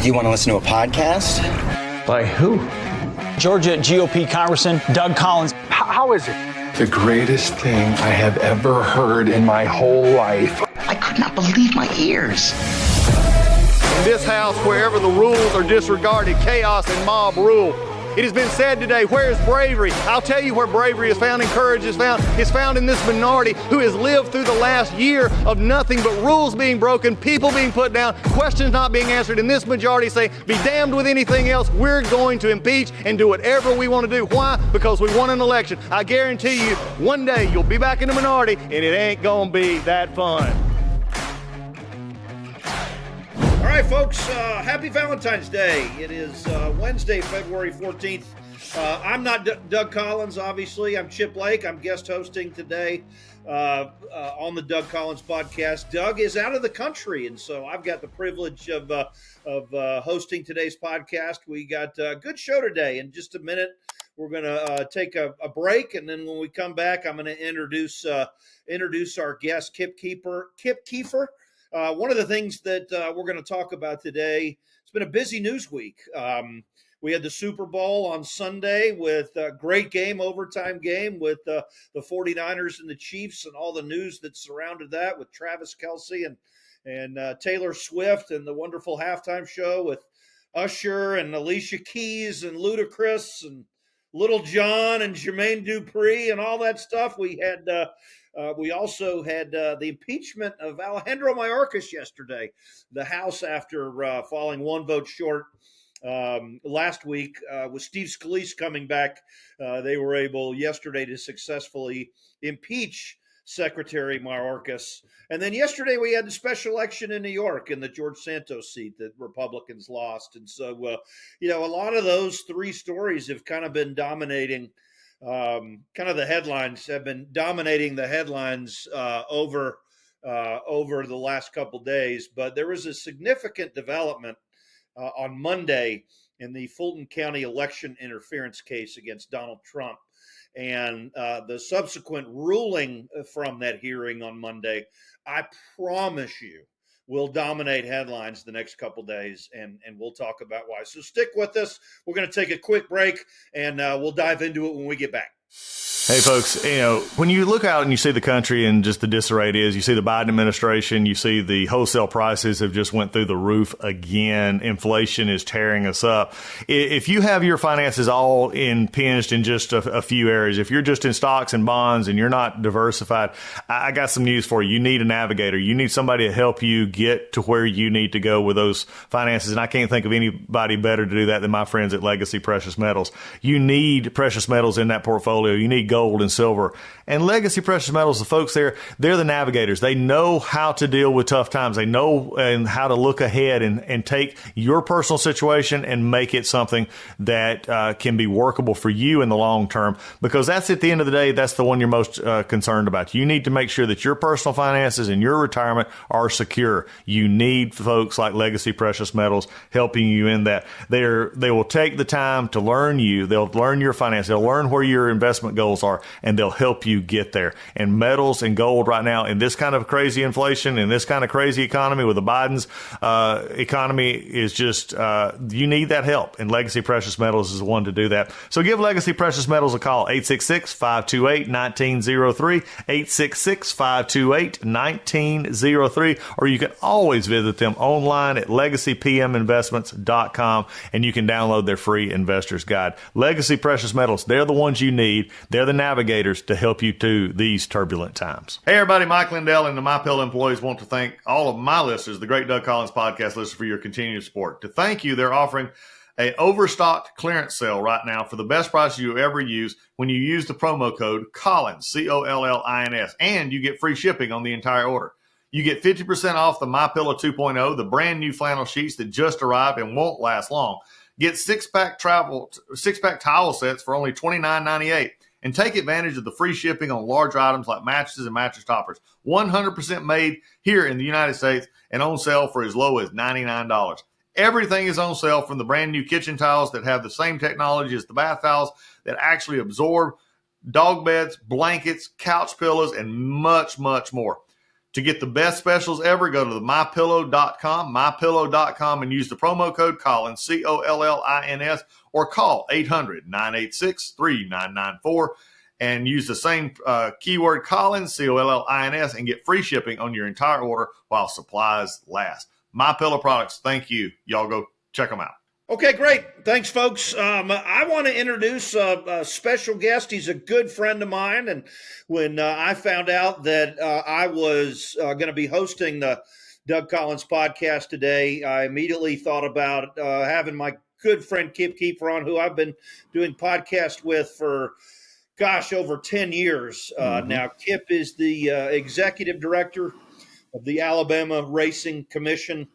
You want to listen to a podcast? By who? Georgia GOP Congressman Doug Collins. How is it? The greatest thing I have ever heard in my whole life. I could not believe my ears. In this house, wherever the rules are disregarded, chaos and mob rule. It has been said today, where is bravery? I'll tell you where bravery is found and courage is found. It's found in this minority who has lived through the last year of nothing but rules being broken, people being put down, questions not being answered. And this majority say, be damned with anything else. We're going to impeach and do whatever we want to do. Why? Because we won an election. I guarantee you, one day you'll be back in the minority and it ain't gonna be that fun. All right, folks, happy Valentine's Day. It is Wednesday, February 14th. I'm not Doug Collins, obviously. I'm Chip Lake. I'm guest hosting today on the Doug Collins podcast. Doug is out of the country, and so I've got the privilege of hosting today's podcast. We got a good show today. In just a minute, we're going to take a break, and then when we come back, I'm going to introduce our guest, Kip Keefer. One of the things that we're going to talk about today, it's been a busy news week. We had the Super Bowl on Sunday with a great game, overtime game with the 49ers and the Chiefs and all the news that surrounded that with Travis Kelce and Taylor Swift and the wonderful halftime show with Usher and Alicia Keys and Ludacris and Little John and Jermaine Dupri and all that stuff. We also had the impeachment of Alejandro Mayorkas yesterday. The House, after falling one vote short last week, with Steve Scalise coming back, they were able yesterday to successfully impeach Secretary Mayorkas. And then yesterday we had the special election in New York in the George Santos seat that Republicans lost. And so, a lot of those three stories have kind of been dominating the headlines over the last couple days. But there was a significant development on Monday in the Fulton County election interference case against Donald Trump. And the subsequent ruling from that hearing on Monday, I promise you, will dominate headlines the next couple days, and we'll talk about why. So stick with us. We're going to take a quick break, and we'll dive into it when we get back. Hey, folks, when you look out and you see the country and just the disarray it is, you see the Biden administration, you see the wholesale prices have just went through the roof again. Inflation is tearing us up. If you have your finances all impinged in just a few areas, if you're just in stocks and bonds and you're not diversified, I got some news for you. You need a navigator. You need somebody to help you get to where you need to go with those finances. And I can't think of anybody better to do that than my friends at Legacy Precious Metals. You need precious metals in that portfolio. You need gold and silver. And Legacy Precious Metals, the folks there, they're the navigators. They know how to deal with tough times. They know and how to look ahead and take your personal situation and make it something that can be workable for you in the long term, because that's, at the end of the day, that's the one you're most concerned about. You need to make sure that your personal finances and your retirement are secure. You need folks like Legacy Precious Metals helping you in that. They will take the time to learn you. They'll learn your finances. They'll learn where your investment goals are, and they'll help you get there. And metals and gold right now, in this kind of crazy inflation, in this kind of crazy economy with the Biden's economy, is just, you need that help. And Legacy Precious Metals is the one to do that. So give Legacy Precious Metals a call, 866-528-1903, 866-528-1903, or you can always visit them online at legacypminvestments.com, and you can download their free investor's guide. Legacy Precious Metals, they're the ones you need. They're the navigators to help you through these turbulent times. Hey, everybody, Mike Lindell and the MyPillow employees want to thank all of my listeners, the Great Doug Collins podcast listeners, for your continued support. To thank you, they're offering an overstocked clearance sale right now for the best price you ever use when you use the promo code Collins, COLLINS, and you get free shipping on the entire order. You get 50% off the MyPillow 2.0, the brand new flannel sheets that just arrived and won't last long. Get six-pack towel sets for only $29.98. And take advantage of the free shipping on larger items like mattresses and mattress toppers. 100% made here in the United States and on sale for as low as $99. Everything is on sale, from the brand new kitchen towels that have the same technology as the bath towels that actually absorb, dog beds, blankets, couch pillows, and much, much more. To get the best specials ever, go to the mypillow.com, and use the promo code Collins, Collins, or call 800-986-3994 and use the same keyword Collins, Collins, and get free shipping on your entire order while supplies last. My Pillow products, thank you. Y'all go check them out. Okay, great. Thanks, folks. I want to introduce a special guest. He's a good friend of mine. And when I found out that I was going to be hosting the Doug Collins podcast today, I immediately thought about having my good friend Kip Keefer on, who I've been doing podcasts with for, over 10 years now. Kip is the executive director of the Alabama Racing Commission.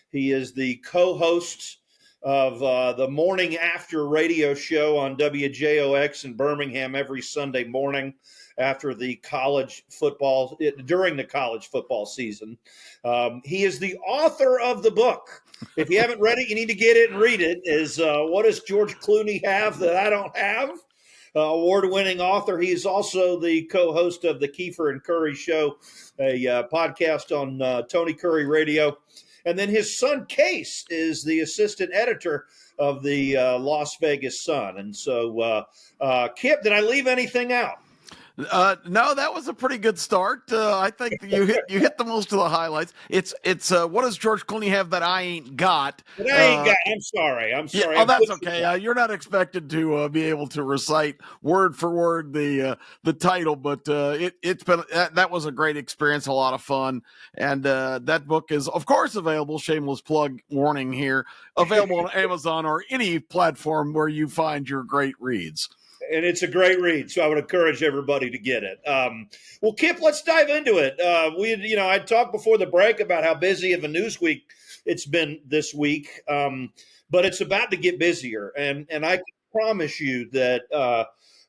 He is the co-host of the Morning After radio show on WJOX in Birmingham every Sunday morning after the college football, during the college football season. He is the author of the book. If you haven't read it, you need to get it and read it. Is What Does George Clooney Have That I Don't Have? Award-winning author. He is also the co-host of the Keefer and Curry Show, a podcast on Tony Curry Radio. And then his son, Case, is the assistant editor of the Las Vegas Sun. And so, Kip, did I leave anything out? No, that was a pretty good start. I think you hit the most of the highlights. It's what does George Clooney have that I ain't got? That I ain't got. I'm sorry. Yeah, oh, that's okay. You're not expected to be able to recite word for word the title, but it's been that was a great experience, a lot of fun, and that book is of course available. Shameless plug warning here. Available on Amazon or any platform where you find your great reads. And it's a great read, so I would encourage everybody to get it. Well, Kip, let's dive into it. I talked before the break about how busy of a news week it's been this week, but it's about to get busier. And I can promise you that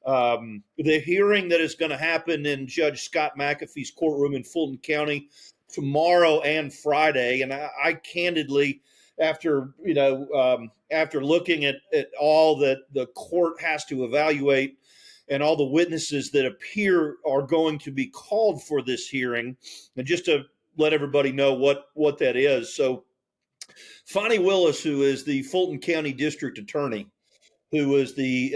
the hearing that is going to happen in Judge Scott McAfee's courtroom in Fulton County tomorrow and Friday, and I candidly, after looking at all that the court has to evaluate and all the witnesses that appear are going to be called for this hearing, and just to let everybody know what that is. So Fani Willis, who is the Fulton County District Attorney, who was the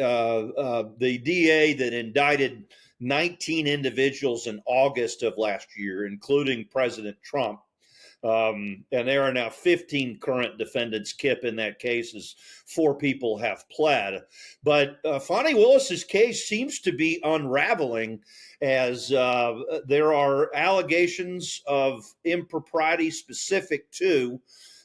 DA that indicted 19 individuals in August of last year, including President Trump. And there are now 15 current defendants, Kip, in that case, as 4 people have pled. But Fani Willis's case seems to be unraveling as there are allegations of impropriety specific to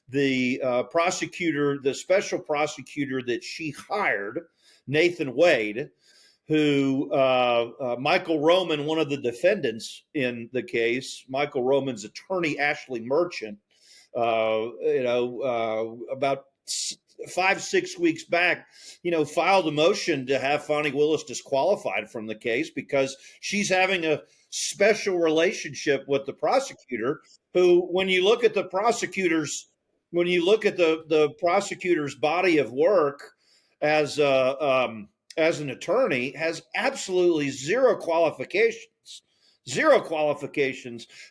the prosecutor, the special prosecutor that she hired, Nathan Wade, who Michael Roman, one of the defendants in the case, Michael Roman's attorney, Ashley Merchant, about 5-6 weeks back, filed a motion to have Fani Willis disqualified from the case because she's having a special relationship with the prosecutor who, when you look at the prosecutor's body of work as an attorney, has absolutely zero qualifications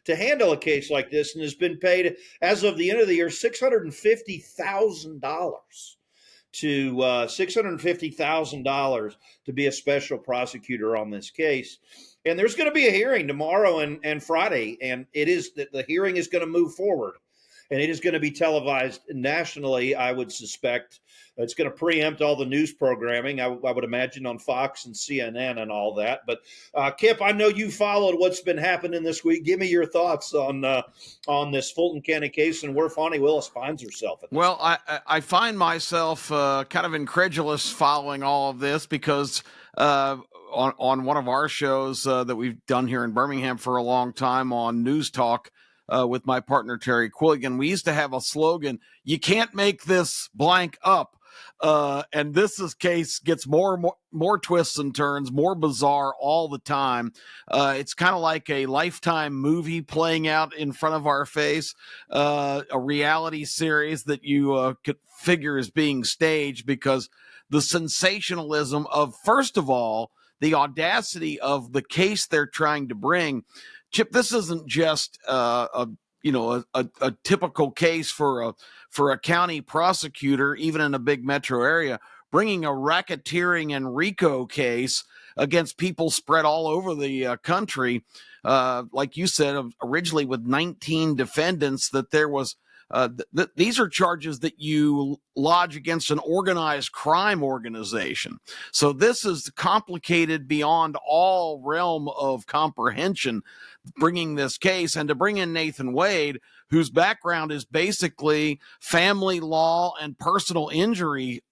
to handle a case like this, and has been paid, as of the end of the year, $650,000 to be a special prosecutor on this case. And there's going to be a hearing tomorrow and Friday, and the hearing is going to move forward. And it is going to be televised nationally, I would suspect. It's going to preempt all the news programming, I would imagine, on Fox and CNN and all that. But, Kip, I know you followed what's been happening this week. Give me your thoughts on this Fulton County case and where Fani Willis finds herself. Well, I find myself kind of incredulous following all of this because on one of our shows that we've done here in Birmingham for a long time on News Talk, with my partner, Terry Quilligan, we used to have a slogan, you can't make this blank up. And this case gets more twists and turns, more bizarre all the time. It's kind of like a Lifetime movie playing out in front of our face, a reality series that you could figure is being staged because the sensationalism of, first of all, the audacity of the case they're trying to bring Chip, this isn't just a typical case for a county prosecutor, even in a big metro area, bringing a racketeering and RICO case against people spread all over the country. Like you said, originally with 19 defendants, that there was these are charges that you lodge against an organized crime organization. So this is complicated beyond all realm of comprehension, bringing this case, and to bring in Nathan Wade, whose background is basically family law and personal injury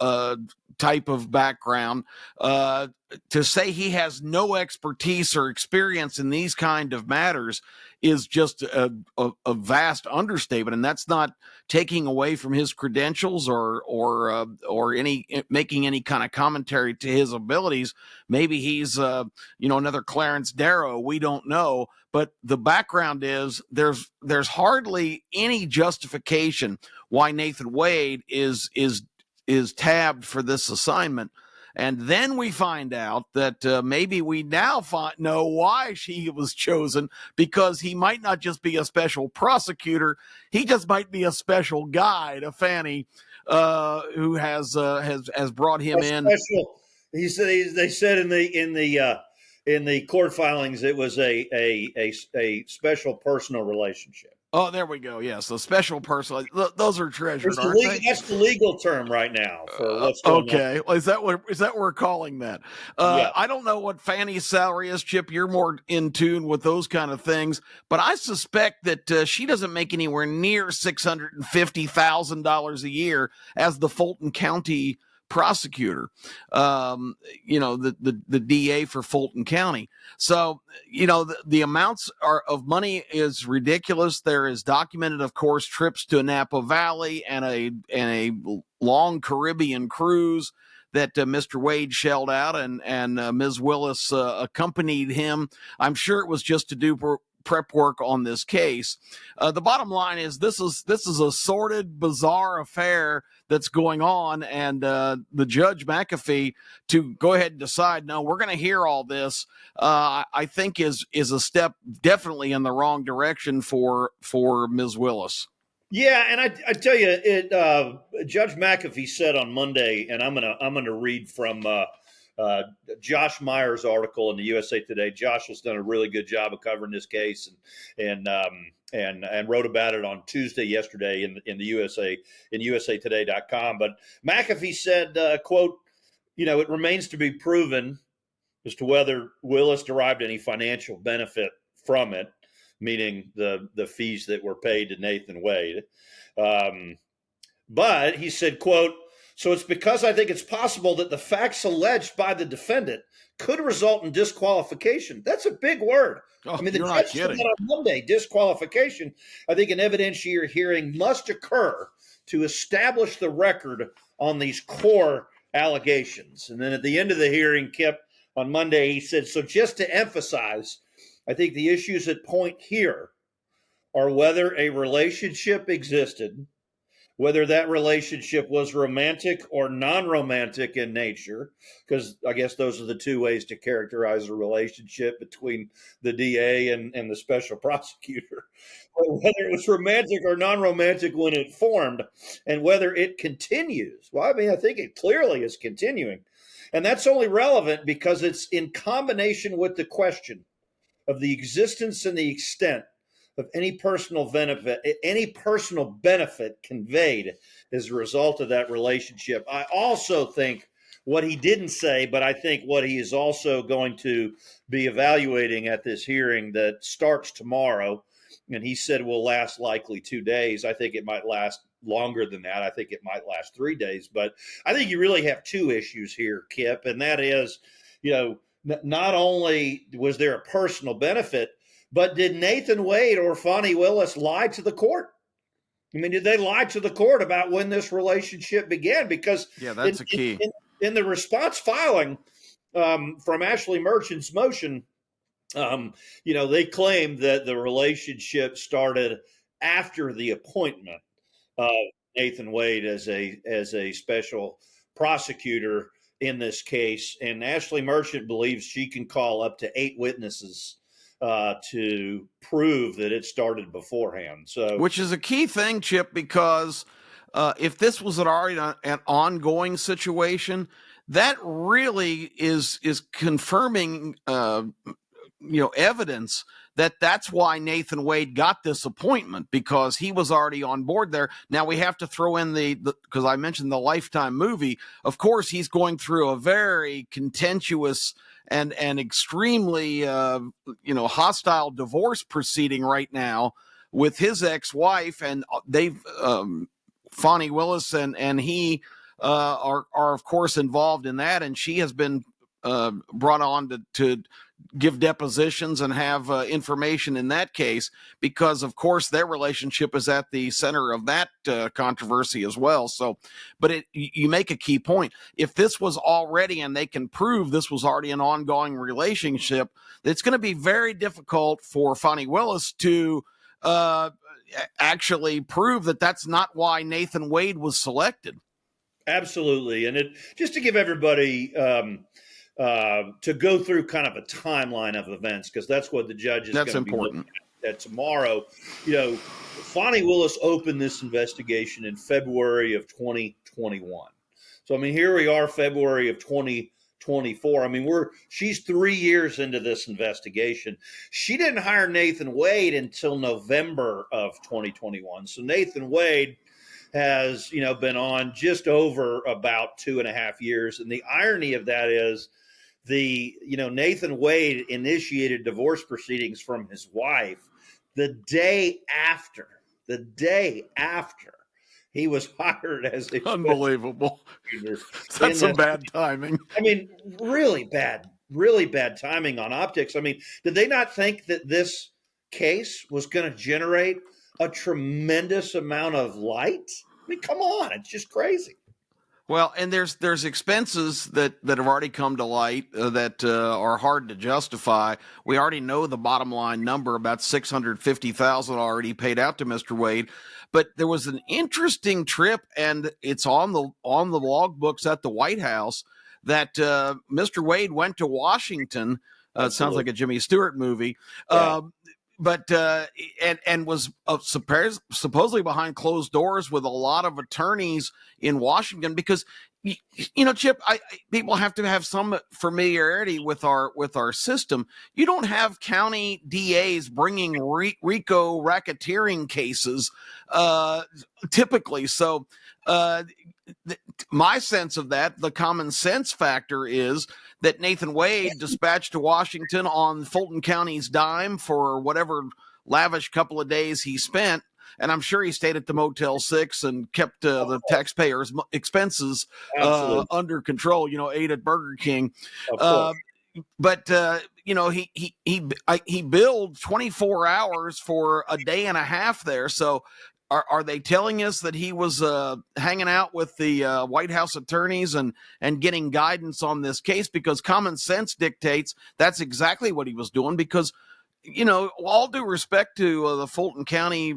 type of background, to say he has no expertise or experience in these kind of matters is just a vast understatement, and that's not taking away from his credentials or any making any kind of commentary to his abilities. Maybe he's another Clarence Darrow. We don't know, but the background is there's hardly any justification why Nathan Wade is tabbed for this assignment. And then we find out that maybe we now know why she was chosen, because he might not just be a special prosecutor, he just might be a special guy to Fani, who has brought him in. Special. He said they said in the court filings it was a special personal relationship. Oh, there we go. Yes, the special person. Those are treasured, aren't they? That's the legal term right now for what's going on. Okay, well, is that what we're calling that? Yeah. I don't know what Fanny's salary is, Chip. You're more in tune with those kind of things, but I suspect that she doesn't make anywhere near $650,000 a year as the Fulton County prosecutor, the DA for Fulton County. So, the amounts of money is ridiculous. There is documented, of course, trips to Napa Valley and a long Caribbean cruise that Mr. Wade shelled out, and Ms. Willis accompanied him. I'm sure it was just to do prep work on this case. The bottom line is this is a sordid, bizarre affair that's going on, and the Judge McAfee to go ahead and decide, no, we're going to hear all this, I think is a step definitely in the wrong direction for Ms. Willis. Yeah, and I tell you, Judge McAfee said on Monday, and I'm gonna read from Josh Meyer's article in the USA Today. Josh has done a really good job of covering this case, and wrote about it on Tuesday yesterday in the USA in USAtoday.com. But McAfee said, "quote, it remains to be proven as to whether Willis derived any financial benefit from it," meaning the fees that were paid to Nathan Wade. But he said, quote, "So it's because I think it's possible that the facts alleged by the defendant could result in disqualification." That's a big word. Oh, the you're judge not said kidding. that on Monday, disqualification. I think an evidentiary hearing must occur to establish the record on these core allegations. And then at the end of the hearing, Kip, on Monday, he said, "So just to emphasize, I think the issues at point here are whether a relationship existed, whether that relationship was romantic or non-romantic in nature," because I guess those are the two ways to characterize a relationship between the DA and the special prosecutor, whether it was romantic or non-romantic when it formed, and whether it continues. Well, I think it clearly is continuing. And that's only relevant because it's in combination with the question of the existence and the extent of any personal benefit conveyed as a result of that relationship. I also think what he didn't say, but I think what he is also going to be evaluating at this hearing that starts tomorrow, and he said will last likely 2 days. I think it might last longer than that. I think it might last 3 days. But I think you really have two issues here, Kip, and that is, not only was there a personal benefit, but did Nathan Wade or Fani Willis lie to the court? Did they lie to the court about when this relationship began? Because that's a key. In the response filing from Ashley Merchant's motion, they claimed that the relationship started after the appointment of Nathan Wade as a special prosecutor in this case. And Ashley Merchant believes she can call up to 8 witnesses to prove that it started beforehand. So, which is a key thing, Chip, because if this was already an ongoing situation, that really is confirming evidence that that's why Nathan Wade got this appointment, because he was already on board there. Now we have to throw in because I mentioned the Lifetime movie. Of course, he's going through a very contentious and extremely hostile divorce proceeding right now with his ex-wife, and they've Fani Willis and he are of course involved in that, and she has been brought on to give depositions and have information in that case, because of course their relationship is at the center of that controversy as well. So, but you make a key point. If this was already, and they can prove this was already an ongoing relationship, it's going to be very difficult for Fani Willis to actually prove that that's not why Nathan Wade was selected. Absolutely. And just to give everybody to go through kind of a timeline of events, because that's what the judge is going to be looking at tomorrow. Fani Willis opened this investigation in February of 2021. So, I mean, here we are, February of 2024. I mean, she's 3 years into this investigation. She didn't hire Nathan Wade until November of 2021. So Nathan Wade has, been on just over about 2.5 years. And the irony of that is Nathan Wade initiated divorce proceedings from his wife the day after he was hired as a unbelievable. That's some bad timing. I mean, really bad timing on optics. I mean, did they not think that this case was going to generate a tremendous amount of light? I mean, come on, it's just crazy. Well, and there's expenses that have already come to light that are hard to justify. We already know the bottom line number, about $650,000 already paid out to Mr. Wade. But there was an interesting trip, and it's on the logbooks at the White House, that Mr. Wade went to Washington. It sounds like a Jimmy Stewart movie. Yeah. But and was supposedly behind closed doors with a lot of attorneys in Washington, because Chip, people have to have some familiarity with our system. You don't have county DAs bringing RICO racketeering cases typically. So my sense of that, the common sense factor, is that Nathan Wade dispatched to Washington on Fulton County's dime for whatever lavish couple of days he spent. And I'm sure he stayed at the Motel 6 and kept the taxpayers' expenses under control, ate at Burger King. But he billed 24 hours for a day and a half there. So are they telling us that he was hanging out with the White House attorneys and getting guidance on this case? Because common sense dictates that's exactly what he was doing. Because, all due respect to the Fulton County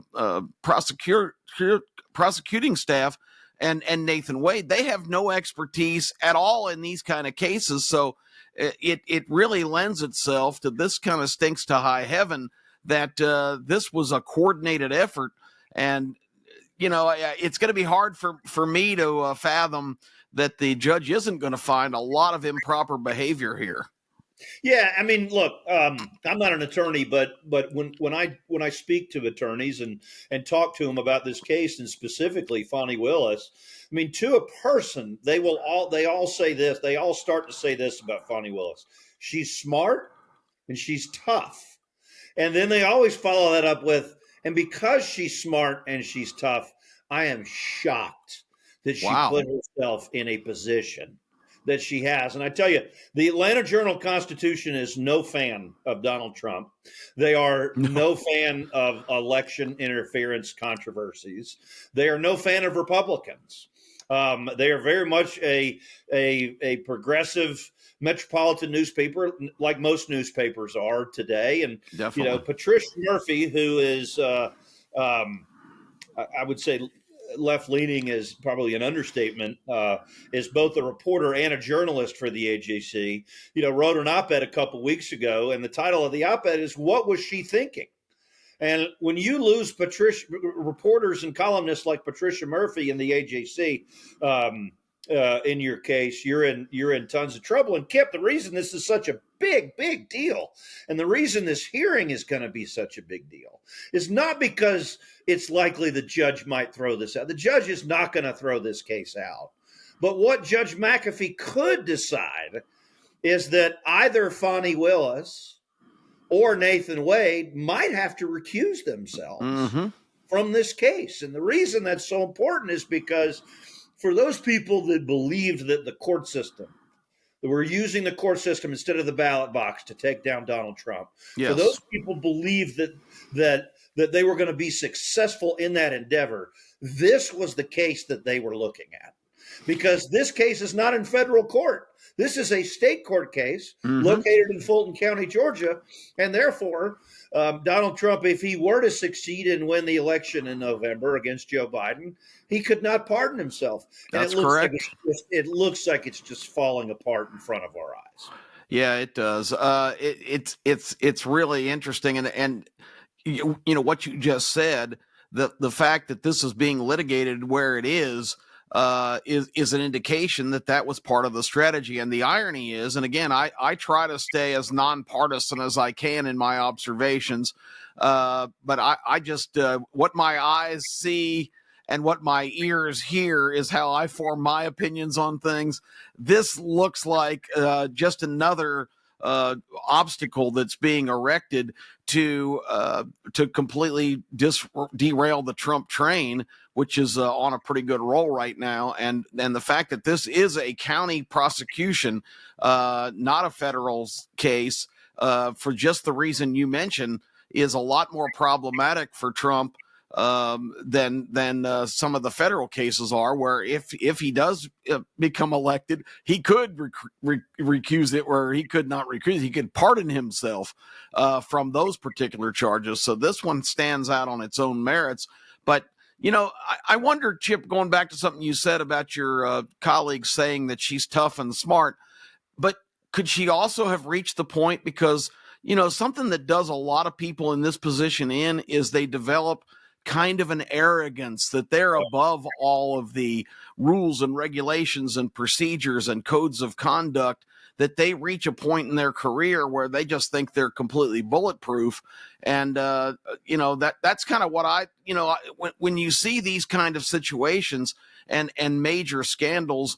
prosecuting staff and Nathan Wade, they have no expertise at all in these kind of cases. So it really lends itself to, this kind of stinks to high heaven, that this was a coordinated effort. And, it's going to be hard for me to fathom that the judge isn't going to find a lot of improper behavior here. Yeah, I mean, look, I'm not an attorney, but when I speak to attorneys and talk to them about this case, and specifically Fani Willis, I mean, to a person, they all say this. They all start to say this about Fani Willis: she's smart and she's tough, and then they always follow that up with, and because she's smart and she's tough, I am shocked that she put herself in a position that she has. And I tell you, the Atlanta Journal-Constitution is no fan of Donald Trump. They are no fan of election interference controversies. They are no fan of Republicans. They are very much a progressive metropolitan newspaper, like most newspapers are today. And, definitely, Patricia Murphy, who is, I would say, left-leaning is probably an understatement, is both a reporter and a journalist for the AJC, wrote an op-ed a couple weeks ago, and the title of the op-ed is "What Was She Thinking?" And when you lose reporters and columnists like Patricia Murphy in the AJC, in your case, you're in tons of trouble. And Kip, the reason this is such a big deal, and the reason this hearing is going to be such a big deal, is not because it's likely the judge might throw this out. The judge is not going to throw this case out. But what Judge McAfee could decide is that either Fani Willis or Nathan Wade might have to recuse themselves from this case. And the reason that's so important is because for those people that believed that the court system, that we're using the court system instead of the ballot box to take down Donald Trump, for those people believed that they were going to be successful in that endeavor, this was the case that they were looking at. Because this case is not in federal court. This is a state court case located in Fulton County, Georgia, and therefore Donald Trump, if he were to succeed and win the election in November against Joe Biden, he could not pardon himself. And That's correct. It looks like it's just falling apart in front of our eyes. Yeah, it does. It's really interesting, and what you just said, the fact that this is being litigated where it is an indication that was part of the strategy. And the irony is, and again, I try to stay as nonpartisan as I can in my observations, but I just what my eyes see and what my ears hear is how I form my opinions on things. This looks like just another obstacle that's being erected to completely derail the Trump train, which is on a pretty good roll right now. And the fact that this is a county prosecution, not a federal case, for just the reason you mentioned, is a lot more problematic for Trump than some of the federal cases are, where if he does become elected, he could recuse it, where he could not recuse. He could pardon himself from those particular charges. So this one stands out on its own merits. But I wonder, Chip, going back to something you said about your colleague saying that she's tough and smart, but could she also have reached the point, because something that does a lot of people in this position is they develop kind of an arrogance that they're above all of the rules and regulations and procedures and codes of conduct, that they reach a point in their career where they just think they're completely bulletproof. And, that's kind of what when you see these kind of situations and major scandals,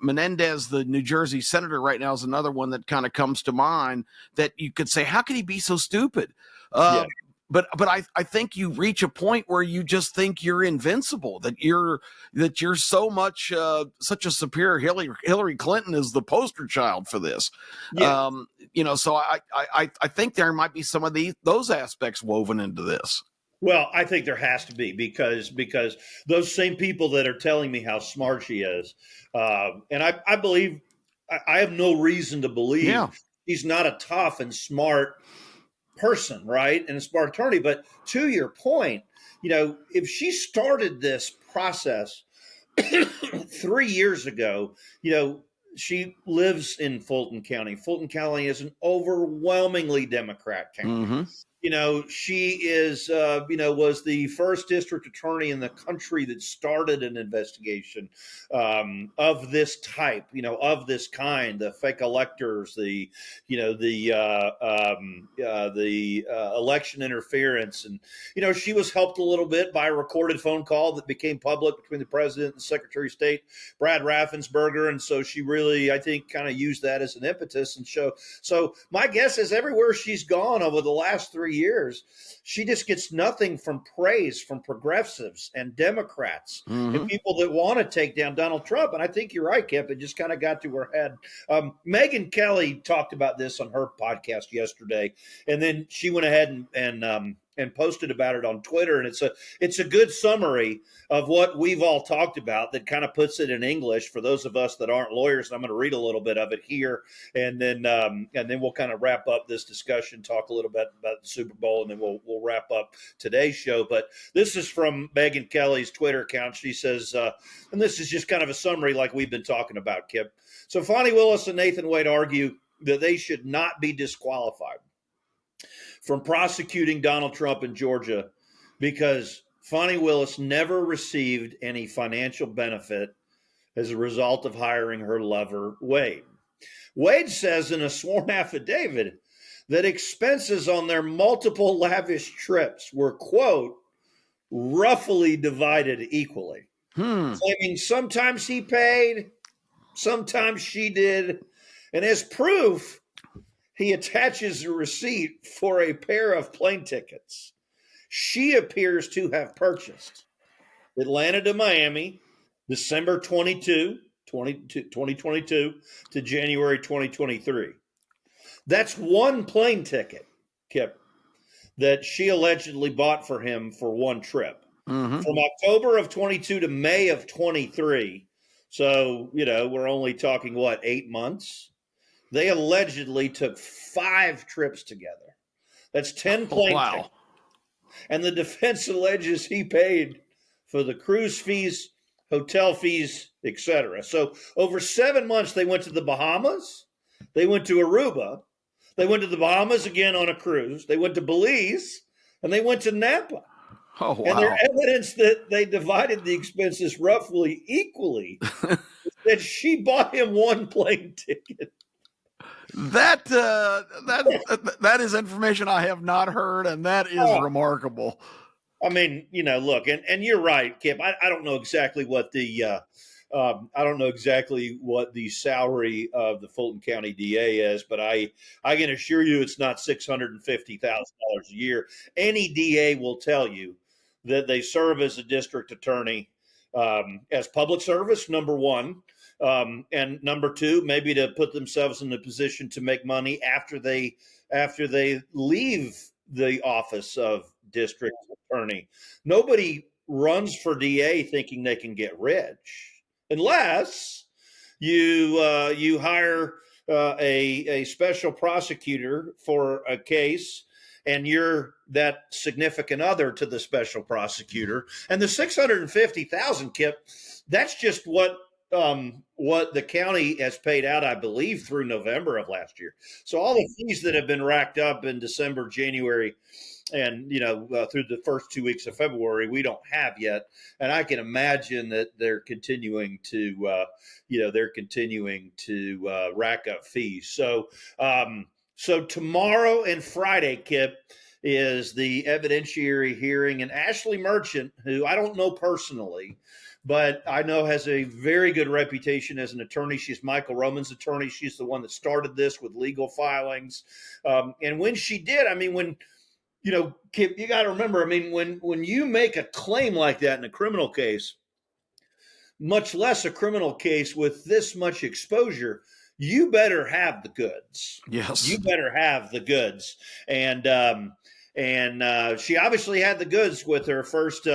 Menendez, the New Jersey senator right now, is another one that kind of comes to mind, that you could say, how could he be so stupid? But I think you reach a point where you just think you're invincible, that you're so much such a superior. Hillary Clinton is the poster child for this. Yeah. So I think there might be some of those aspects woven into this. Well, I think there has to be, because those same people that are telling me how smart she is, and I believe, I have no reason to believe she's not a tough and smart person, right? And a smart attorney. But to your point, if she started this process 3 years ago, she lives in Fulton County. Fulton County is an overwhelmingly Democrat county. She is, was the first district attorney in the country that started an investigation of this type, of this kind, the fake electors, the election interference. And, she was helped a little bit by a recorded phone call that became public between the president and the Secretary of State, Brad Raffensperger. And so she really, I think, kind of used that as an impetus and show. So my guess is everywhere she's gone over the last 3 years, she just gets nothing from praise from progressives and Democrats and people that want to take down Donald Trump. And I think you're right, Kip. It just kind of got to her head. Megyn Kelly talked about this on her podcast yesterday, and then she went ahead and and posted about it on Twitter, and it's a good summary of what we've all talked about that kind of puts it in English for those of us that aren't lawyers. And I'm going to read a little bit of it here, and then we'll kind of wrap up this discussion, talk a little bit about the Super Bowl, and then we'll wrap up today's show. But this is from Megyn Kelly's Twitter account. She says, and this is just kind of a summary like we've been talking about, Kip. So Fani Willis and Nathan Wade argue that they should not be disqualified from prosecuting Donald Trump in Georgia because Fani Willis never received any financial benefit as a result of hiring her lover, Wade. Wade says in a sworn affidavit that expenses on their multiple lavish trips were, quote, roughly divided equally. Claiming sometimes he paid, sometimes she did. And as proof, he attaches a receipt for a pair of plane tickets she appears to have purchased. Atlanta to Miami, December 2022 to January 2023. That's one plane ticket, Kip, that she allegedly bought for him for one trip. From October of 22 to May of 23. So, we're only talking, 8 months? They allegedly took 5 trips together. That's 10 plane tickets. And the defense alleges he paid for the cruise fees, hotel fees, etc. So over 7 months, they went to the Bahamas. They went to Aruba. They went to the Bahamas again on a cruise. They went to Belize, and they went to Napa. Oh, wow. And there's evidence that they divided the expenses roughly equally. That she bought him one plane ticket. That is information I have not heard, and that is remarkable. I mean, look, and you're right, Kip. I don't know exactly what the salary of the Fulton County DA is, but I can assure you it's not $650,000 a year. Any DA will tell you that they serve as a district attorney as public service, number one. And number two, maybe to put themselves in a position to make money after they leave the office of district attorney. Nobody runs for DA thinking they can get rich, unless you hire a special prosecutor for a case, and you're that significant other to the special prosecutor. And the $650,000, Kip, that's just what the county has paid out, I believe, through November of last year. So all the fees that have been racked up in December, January, and through the first 2 weeks of February, we don't have yet. And I can imagine that they're continuing to rack up fees. So tomorrow and Friday, Kip, is the evidentiary hearing, and Ashley Merchant, who I don't know personally, but I know has a very good reputation as an attorney. She's Michael Roman's attorney. She's the one that started this with legal filings. And when she did, Kip, you got to remember, when you make a claim like that in a criminal case, much less a criminal case with this much exposure, you better have the goods. Yes. You better have the goods. And she obviously had the goods with her first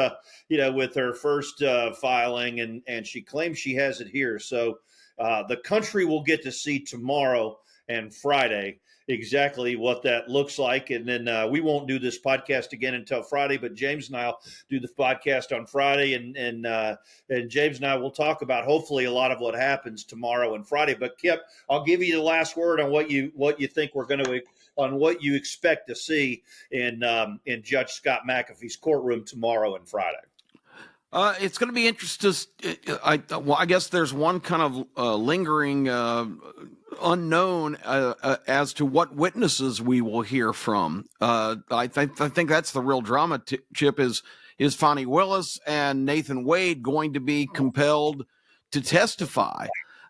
filing, and she claims she has it here. So the country will get to see tomorrow and Friday exactly what that looks like. And then we won't do this podcast again until Friday, but James and I'll do the podcast on Friday, and James and I will talk about hopefully a lot of what happens tomorrow and Friday. But Kip, I'll give you the last word on what you think we're going to, on what you expect to see in Judge Scott McAfee's courtroom tomorrow and Friday. It's going to be interesting. I guess there's one kind of lingering unknown as to what witnesses we will hear from. I think that's the real drama, Chip, is Fani Willis and Nathan Wade going to be compelled to testify?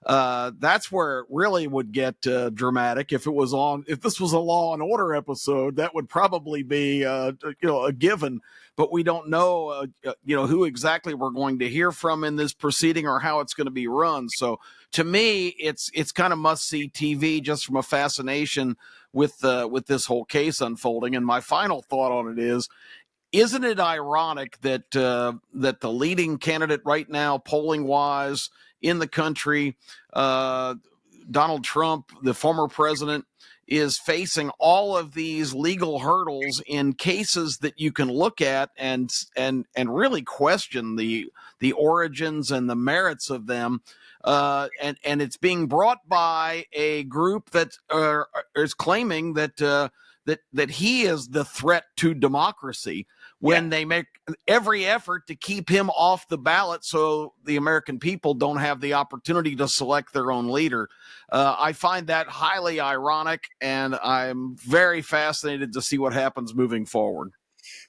That's where it really would get dramatic. If this was a Law and Order episode, that would probably be a given. But we don't know who exactly we're going to hear from in this proceeding or how it's going to be run. So to me, it's kind of must see TV just from a fascination with this whole case unfolding. And my final thought on it is, isn't it ironic that that the leading candidate right now, polling wise, in the country, Donald Trump, the former president, is facing all of these legal hurdles in cases that you can look at and really question the origins and the merits of them, and it's being brought by a group that is claiming that that he is the threat to democracy when they make every effort to keep him off the ballot so the American people don't have the opportunity to select their own leader. I find that highly ironic, and I'm very fascinated to see what happens moving forward.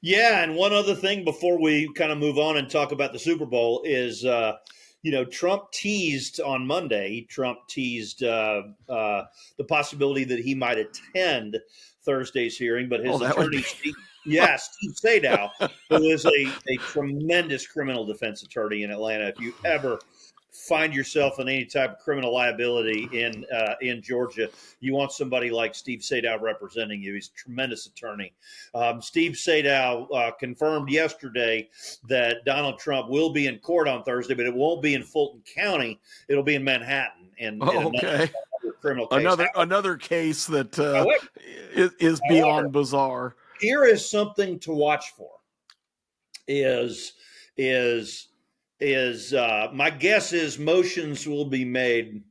Yeah, and one other thing before we kind of move on and talk about the Super Bowl is, Trump teased on Monday, the possibility that he might attend Thursday's hearing, but his attorney, Steve Sadow, who is a tremendous criminal defense attorney in Atlanta. If you ever find yourself in any type of criminal liability in Georgia, you want somebody like Steve Sadow representing you. He's a tremendous attorney. Steve Sadow confirmed yesterday that Donald Trump will be in court on Thursday, but it won't be in Fulton County. It'll be in Manhattan. In another criminal case. Another case that is beyond bizarre. Here is something to watch for. My guess is motions will be made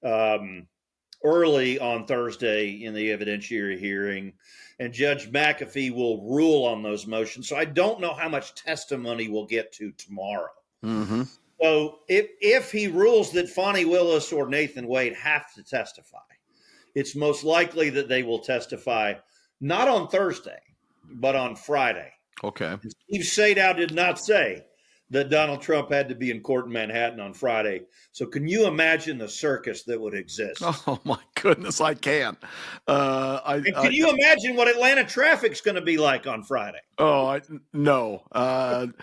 early on Thursday in the evidentiary hearing, and Judge McAfee will rule on those motions. So I don't know how much testimony we'll get to tomorrow. Mm-hmm. So if he rules that Fani, Willis, or Nathan Wade have to testify, it's most likely that they will testify not on Thursday, but on Friday. Okay. Steve Sadow did not say that Donald Trump had to be in court in Manhattan on Friday. So can you imagine the circus that would exist? Oh, my goodness, I can. Can you imagine what Atlanta traffic's going to be like on Friday? Oh, no. I'm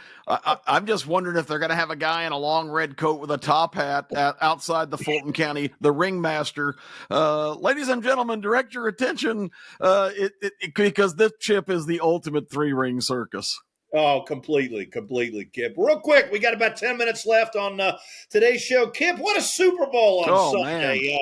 just wondering if they're going to have a guy in a long red coat with a top hat outside the Fulton County, the ringmaster. Ladies and gentlemen, direct your attention because this chip is the ultimate three-ring circus. Oh, completely, Kip. Real quick, we got about 10 minutes left on today's show. Kip, what a Super Bowl on Sunday.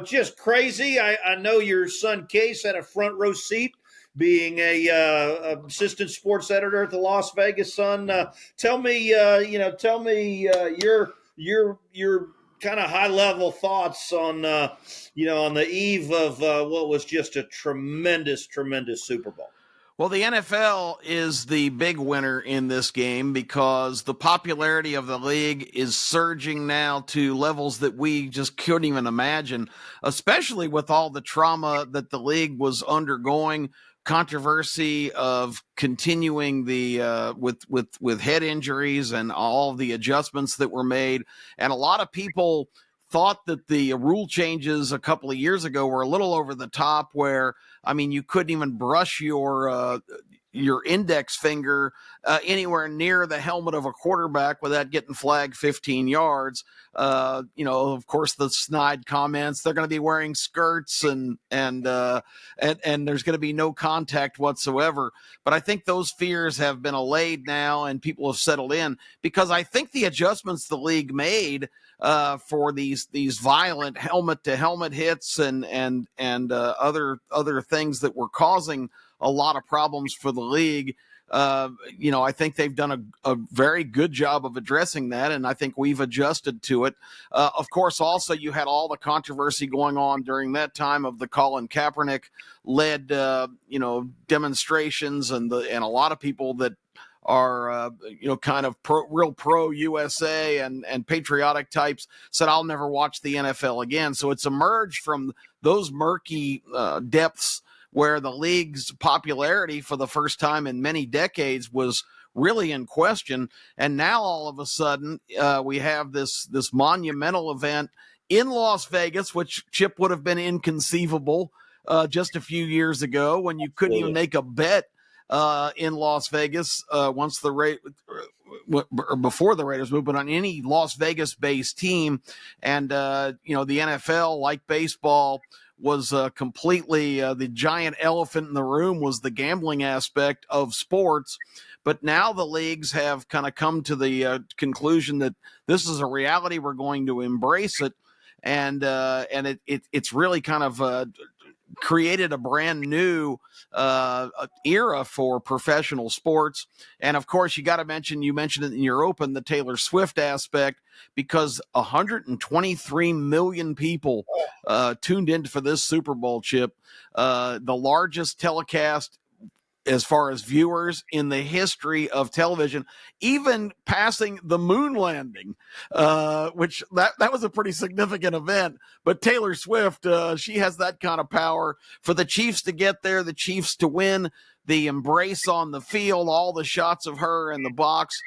Just crazy. I know your son Case had a front row seat being a assistant sports editor at the Las Vegas Sun. Tell me your kind of high level thoughts on on the eve of what was just a tremendous Super Bowl. Well, the NFL is the big winner in this game because the popularity of the league is surging now to levels that we just couldn't even imagine, especially with all the trauma that the league was undergoing, controversy of continuing the with head injuries and all the adjustments that were made. And a lot of people thought that the rule changes a couple of years ago were a little over the top, where, I mean, you couldn't even brush your index finger anywhere near the helmet of a quarterback without getting flagged 15 yards. Of course, the snide comments, they're going to be wearing skirts and there's going to be no contact whatsoever. But I think those fears have been allayed now and people have settled in, because I think the adjustments the league made for these violent helmet to helmet hits and other things that were causing a lot of problems for the league. I think they've done a very good job of addressing that, and I think we've adjusted to it. Of course, also you had all the controversy going on during that time of the Colin Kaepernick led demonstrations, and a lot of people that are kind of real pro USA and patriotic types said, I'll never watch the NFL again. So it's emerged from those murky depths where the league's popularity for the first time in many decades was really in question. And now all of a sudden we have this monumental event in Las Vegas, which, Chip, would have been inconceivable just a few years ago, when you couldn't even make a bet in Las Vegas once before the Raiders moved, but on any Las Vegas based team. And the NFL, like baseball, was completely the giant elephant in the room was the gambling aspect of sports. But now the leagues have kind of come to the conclusion that this is a reality. We're going to embrace it. And it's really kind of created a brand new era for professional sports. And of course, you mentioned it in your open, the Taylor Swift aspect, because 123 million people tuned in for this Super Bowl, Chip, the largest telecast as far as viewers in the history of television, even passing the moon landing, which that was a pretty significant event. But Taylor Swift, she has that kind of power. For the Chiefs to get there, the Chiefs to win, the embrace on the field, all the shots of her in the box,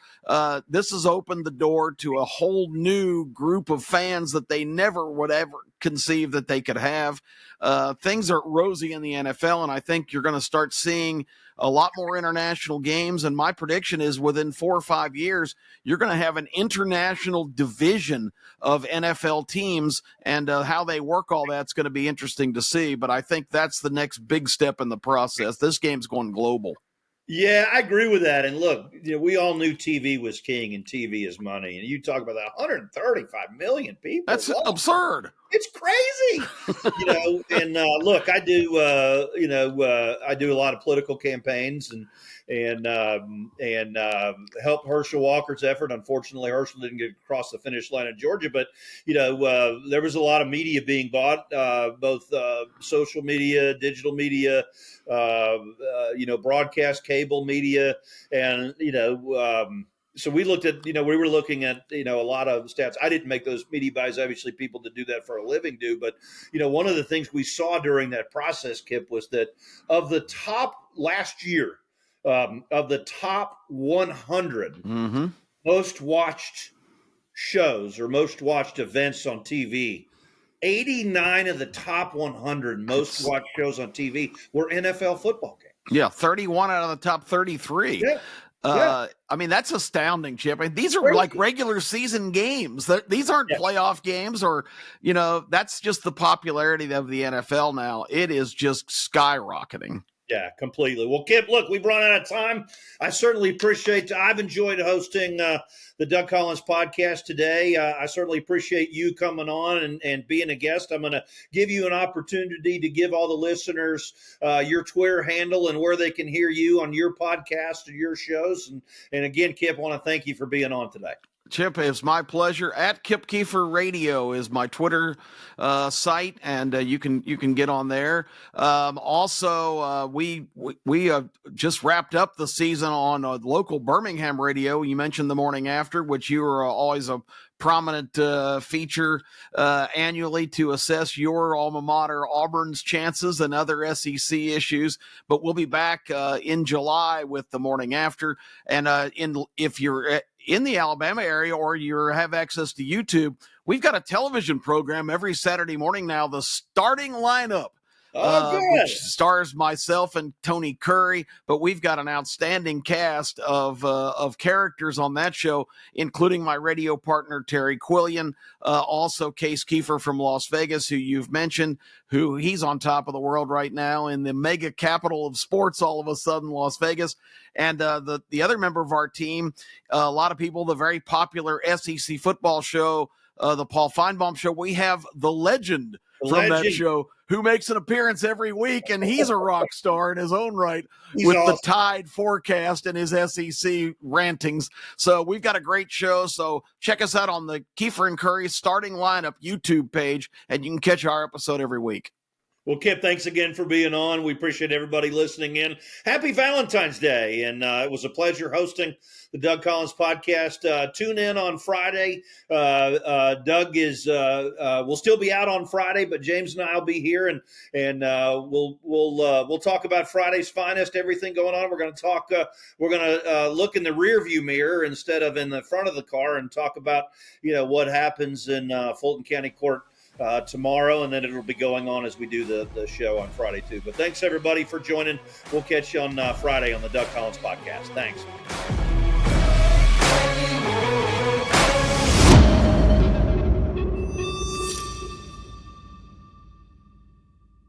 this has opened the door to a whole new group of fans that they never would ever conceive that they could have. Things are rosy in the NFL, and I think you're going to start seeing a lot more international games. And my prediction is within 4 or 5 years, you're going to have an international division of NFL teams, and how they work all that's going to be interesting to see. But I think that's the next big step in the process. This game's going global. Yeah, I agree with that. And look, we all knew TV was king and TV is money. And you talk about that 135 million people. That's absurd. It's crazy. And look, I do, I do a lot of political campaigns and help Herschel Walker's effort. Unfortunately, Herschel didn't get across the finish line in Georgia, but there was a lot of media being bought, both social media, digital media, broadcast cable media, and so we looked at, we were looking at, a lot of stats. I didn't make those media buys. Obviously, people that do that for a living do. But, one of the things we saw during that process, Kip, was that of the top last year, of the top 100 most watched shows or most watched events on TV, 89 of the top 100 most watched shows on TV were NFL football games. Yeah, 31 out of the top 33. Yeah. I mean, that's astounding, Chip. I mean, these are like regular season games. These aren't playoff games or, that's just the popularity of the NFL now. It is just skyrocketing. Yeah, completely. Well, Kip, look, we've run out of time. I certainly appreciate I've enjoyed hosting the Doug Collins podcast today. I certainly appreciate you coming on and being a guest. I'm going to give you an opportunity to give all the listeners your Twitter handle and where they can hear you on your podcast or your shows. And again, Kip, I want to thank you for being on today. Chip, it's my pleasure. At Kip Keefer Radio is my Twitter site, and you can get on there. Also, we just wrapped up the season on local Birmingham radio. You mentioned the morning after, which you were always a prominent feature annually to assess your alma mater Auburn's chances and other SEC issues. But we'll be back in July with the morning after. And if you're in the Alabama area or you have access to YouTube, we've got a television program every Saturday morning now, the Starting Lineup. Which stars myself and Tony Curry, but we've got an outstanding cast of characters on that show, including my radio partner Terry Quillian, also Case Keefer from Las Vegas, who you've mentioned, who he's on top of the world right now in the mega capital of sports. All of a sudden, Las Vegas, and the other member of our team, a lot of people, the very popular SEC football show, the Paul Feinbaum show. We have the legend from that show who makes an appearance every week, and he's a rock star in his own right with awesome. The Tide forecast and his SEC rantings. So we've got a great show. So check us out on the Keefer and Curry Starting Lineup YouTube page, and you can catch our episode every week. Well, Kip, thanks again for being on. We appreciate everybody listening in. Happy Valentine's Day. And it was a pleasure hosting the Doug Collins podcast. Tune in on Friday. Doug will still be out on Friday, but James and I will be here, and we'll talk about Friday's finest, everything going on. We're going to talk. We're going to look in the rearview mirror instead of in the front of the car, and talk about what happens in Fulton County Court tomorrow, and then it'll be going on as we do the show on Friday too. But thanks everybody for joining. We'll catch you on Friday on the Doug Collins podcast. Thanks.